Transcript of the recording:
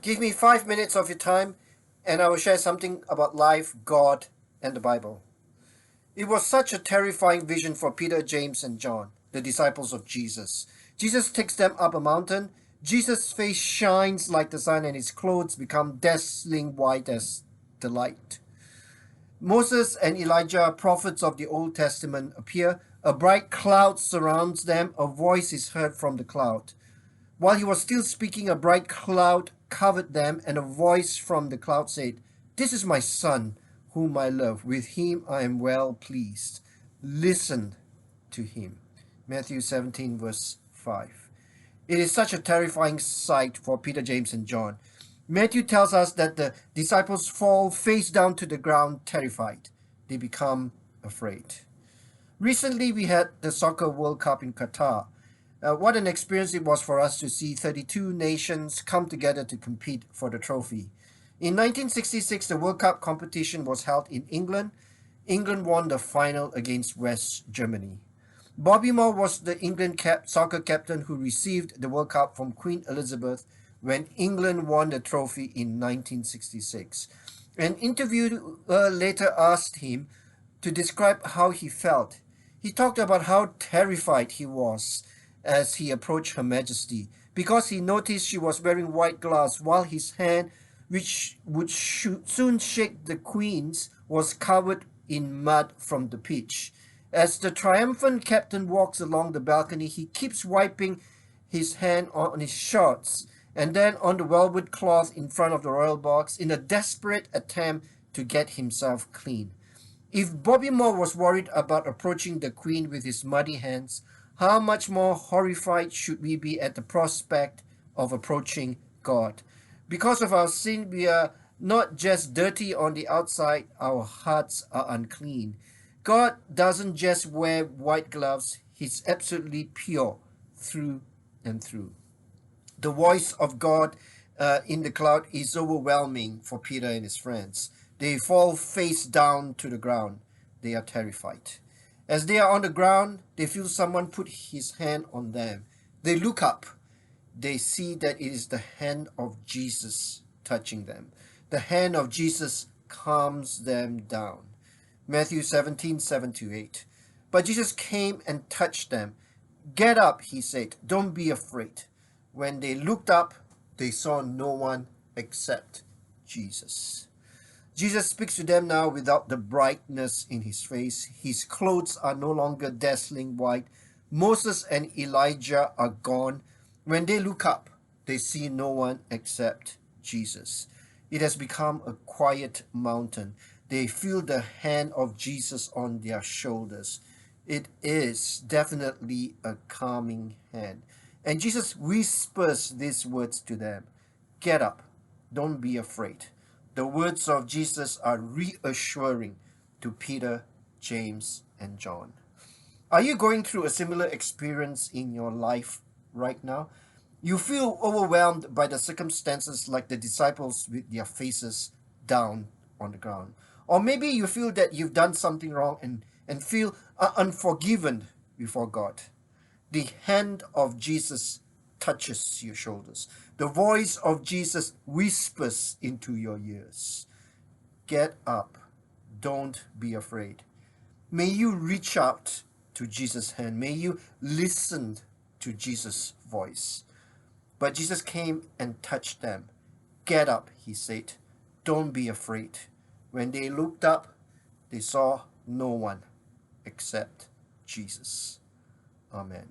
Give me 5 minutes of your time, and I will share something about life, God, and the Bible. It was such a terrifying vision for Peter, James, and John, the disciples of Jesus. Jesus takes them up a mountain. Jesus' face shines like the sun, and his clothes become dazzling white as the light. Moses and Elijah, prophets of the Old Testament, appear. A bright cloud surrounds them. A voice is heard from the cloud. While he was still speaking, a bright cloud covered them, and a voice from the cloud said, "This is my son, whom I love. With him I am well pleased. Listen to him." Matthew 17, verse 5. It is such a terrifying sight for Peter, James, and John. Matthew tells us that the disciples fall face down to the ground, terrified. They become afraid. Recently, we had the Soccer World Cup in Qatar. What an experience it was for us to see 32 nations come together to compete for the trophy. In 1966, the World Cup competition was held in England. England won the final against West Germany. Bobby Moore was the England soccer captain who received the World Cup from Queen Elizabeth when England won the trophy in 1966. An interviewer later asked him to describe how he felt. He talked about how terrified he was as he approached Her Majesty, because he noticed she was wearing white gloves while his hand, which would soon shake the Queen's, was covered in mud from the pitch. As the triumphant captain walks along the balcony, he keeps wiping his hand on his shorts and then on the velvet cloth in front of the royal box in a desperate attempt to get himself clean. If Bobby Moore was worried about approaching the Queen with his muddy hands, how much more horrified should we be at the prospect of approaching God? Because of our sin, we are not just dirty on the outside, our hearts are unclean. God doesn't just wear white gloves, He's absolutely pure through and through. The voice of God in the cloud is overwhelming for Peter and his friends. They fall face down to the ground. They are terrified. As they are on the ground, they feel someone put his hand on them. They look up. They see that it is the hand of Jesus touching them. The hand of Jesus calms them down. Matthew 17, 7-8. But Jesus came and touched them. "Get up," he said. "Don't be afraid." When they looked up, they saw no one except Jesus. Jesus speaks to them now without the brightness in his face. His clothes are no longer dazzling white. Moses and Elijah are gone. When they look up, they see no one except Jesus. It has become a quiet mountain. They feel the hand of Jesus on their shoulders. It is definitely a calming hand. And Jesus whispers these words to them: "Get up, don't be afraid." The words of Jesus are reassuring to Peter, James, and John. Are you going through a similar experience in your life right now? You feel overwhelmed by the circumstances like the disciples with their faces down on the ground. Or maybe you feel that you've done something wrong and feel unforgiven before God. The hand of Jesus touches your shoulders. The voice of Jesus whispers into your ears. Get up. Don't be afraid. May you reach out to Jesus' hand. May you listen to Jesus' voice. But Jesus came and touched them. "Get up," he said. "Don't be afraid." When they looked up, they saw no one except Jesus. Amen.